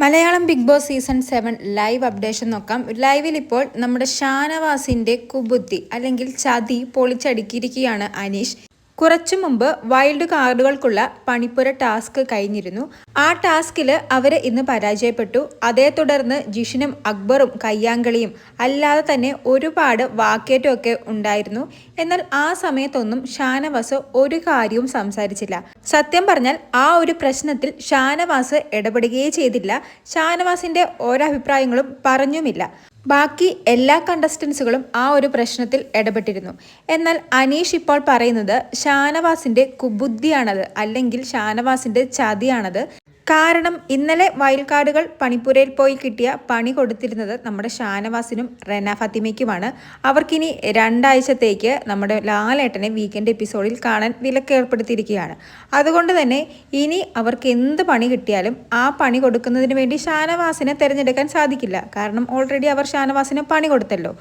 Malayalam Big Boss season 7 live updation നോക്കാം. ലൈവിൽ ഇപ്പോൾ നമ്മുടെ ഷാനവാസിന്റെ കുബുദ്ധി അല്ലെങ്കിൽ ചതി പൊളിച്ചടുക്കിയിരിക്കുകയാണ് അനീഷ്. കുറച്ചു മുമ്പ് വൈൽഡ് കാർഡുകൾക്കുള്ള പണിപ്പുര ടാസ്ക് കഴിഞ്ഞിരുന്നു. ആ ടാസ്കിൽ അവർ ഇന്ന് പരാജയപ്പെട്ടു. അതേ തുടർന്ന് ജിഷിനും അക്ബറും കയ്യാങ്കളിയും അല്ലാതെ തന്നെ ഒരുപാട് വാക്കേറ്റമൊക്കെ ഉണ്ടായിരുന്നു. എന്നാൽ ആ സമയത്തൊന്നും ഷാനവാസ് ഒരു കാര്യവും സംസാരിച്ചില്ല. സത്യം പറഞ്ഞാൽ ആ ഒരു പ്രശ്നത്തിൽ ഷാനവാസ് ഇടപെടുകയേ ചെയ്തില്ല. ഷാനവാസിന്റെ ഓരോ അഭിപ്രായങ്ങളും പറഞ്ഞുമില്ല. ബാക്കി എല്ലാ കണ്ടസ്റ്റൻസുകളും ആ ഒരു പ്രശ്നത്തിൽ ഇടപെട്ടിരുന്നു. എന്നാൽ അനീഷ് ഇപ്പോൾ പറയുന്നത് ഷാനവാസിന്റെ കുബുദ്ധിയാണത്, അല്ലെങ്കിൽ ഷാനവാസിന്റെ ചതിയാണത്. കാരണം ഇന്നലെ വൈൽഡ് കാർഡുകൾ പണിപ്പുരയിൽ പോയി കിട്ടിയ പണി കൊടുത്തിരുന്നത് നമ്മുടെ ഷാനവാസിനും റെന ഫാത്തിമയ്ക്കുമാണ്. അവർക്കിനി 2 ആഴ്ചത്തേക്ക് നമ്മുടെ ലാലേട്ടനെ വീക്കെൻഡ് എപ്പിസോഡിൽ കാണാൻ വിലക്ക് ഏർപ്പെടുത്തിയിരിക്കുകയാണ്. അതുകൊണ്ട് തന്നെ ഇനി അവർക്ക് എന്ത് പണി കിട്ടിയാലും ആ പണി കൊടുക്കുന്നതിന് വേണ്ടി ഷാനവാസിനെ തിരഞ്ഞെടുക്കാൻ സാധിക്കില്ല. കാരണം ഓൾറെഡി അവർ ഷാനവാസിന് പണി കൊടുത്തല്ലോ.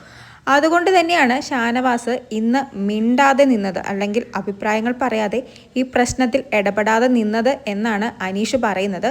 അതുകൊണ്ട് തന്നെയാണ് ഷാനവാസ് ഇന്ന് മിണ്ടാതെ നിന്നത്, അല്ലെങ്കിൽ അഭിപ്രായങ്ങൾ പറയാതെ ഈ പ്രശ്നത്തിൽ ഇടപെടാതെ നിന്നത് എന്നാണ് അനീഷ് പറയുന്നത്.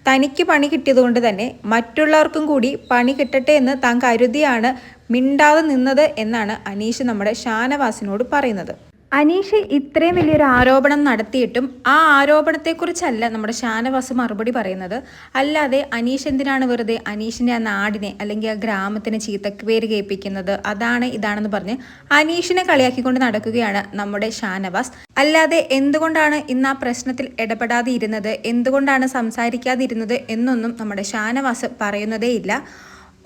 തനിക്ക് പണി കിട്ടിയതുകൊണ്ട് തന്നെ മറ്റുള്ളവർക്കും കൂടി പണി കിട്ടട്ടെ എന്ന് താൻ കരുതിയാണ് മിണ്ടാതെ നിന്നത് എന്നാണ് അനീഷ് നമ്മുടെ ഷാനവാസിനോട് പറയുന്നത്. അനീഷ് ഇത്രയും വലിയൊരു ആരോപണം നടത്തിയിട്ടും ആ ആരോപണത്തെക്കുറിച്ചല്ല നമ്മുടെ ഷാനവാസ് മറുപടി പറയുന്നത്. അല്ലാതെ അനീഷ് എന്തിനാണ് വെറുതെ അനീഷിൻ്റെ ആ നാടിനെ അല്ലെങ്കിൽ ആ ഗ്രാമത്തിന് ചീത്തപ്പേര് കേൾപ്പിക്കുന്നത്, അതാണ് ഇതാണെന്ന് പറഞ്ഞ് അനീഷിനെ കളിയാക്കിക്കൊണ്ട് നടക്കുകയാണ് നമ്മുടെ ഷാനവാസ്. അല്ലാതെ എന്തുകൊണ്ടാണ് ഇന്ന് ആ പ്രശ്നത്തിൽ ഇടപെടാതെ ഇരുന്നത്, എന്തുകൊണ്ടാണ് സംസാരിക്കാതിരുന്നത് എന്നൊന്നും നമ്മുടെ ഷാനവാസ് പറയുന്നതേയില്ല.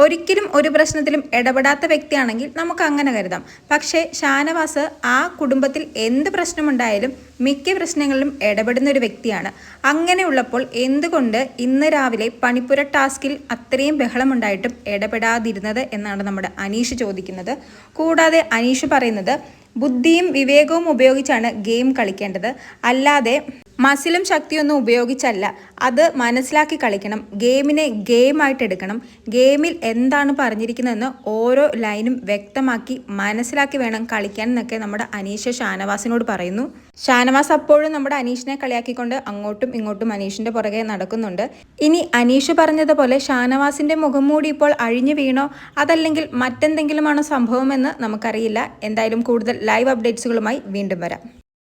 ഒരിക്കലും ഒരു പ്രശ്നത്തിലും ഇടപെടാത്ത വ്യക്തിയാണെങ്കിൽ നമുക്ക് അങ്ങനെ കരുതാം. പക്ഷേ ഷാനവാസ് ആ കുടുംബത്തിൽ എന്ത് പ്രശ്നമുണ്ടായാലും മിക്ക പ്രശ്നങ്ങളിലും ഇടപെടുന്ന ഒരു വ്യക്തിയാണ്. അങ്ങനെയുള്ളപ്പോൾ എന്തുകൊണ്ട് ഇന്ന് രാവിലെ പണിപ്പുര ടാസ്കിൽ അത്രയും ബഹളമുണ്ടായിട്ടും ഇടപെടാതിരുന്നത് എന്നാണ് നമ്മുടെ അനീഷ് ചോദിക്കുന്നത്. കൂടാതെ അനീഷ് പറയുന്നത് ബുദ്ധിയും വിവേകവും ഉപയോഗിച്ചാണ് ഗെയിം കളിക്കേണ്ടത്, അല്ലാതെ മസിലും ശക്തിയൊന്നും ഉപയോഗിച്ചല്ല. അത് മനസ്സിലാക്കി കളിക്കണം, ഗെയിമിനെ ഗെയിമായിട്ട് എടുക്കണം. ഗെയിമിൽ എന്താണ് പറഞ്ഞിരിക്കുന്നതെന്ന് ഓരോ ലൈനും വ്യക്തമാക്കി മനസ്സിലാക്കി വേണം കളിക്കാൻ എന്നൊക്കെ നമ്മുടെ അനീഷ് ഷാനവാസിനോട് പറയുന്നു. ഷാനവാസ് അപ്പോഴും നമ്മുടെ അനീഷിനെ കളിയാക്കിക്കൊണ്ട് അങ്ങോട്ടും ഇങ്ങോട്ടും അനീഷിന്റെ പുറകെ നടക്കുന്നുണ്ട്. ഇനി അനീഷ് പറഞ്ഞതുപോലെ ഷാനവാസിന്റെ മുഖം മൂടി ഇപ്പോൾ അഴിഞ്ഞു വീണോ, അതല്ലെങ്കിൽ മറ്റെന്തെങ്കിലുമാണോ സംഭവമെന്ന് നമുക്കറിയില്ല. എന്തായാലും കൂടുതൽ ലൈവ് അപ്ഡേറ്റ്സുകളുമായി വീണ്ടും വരാം.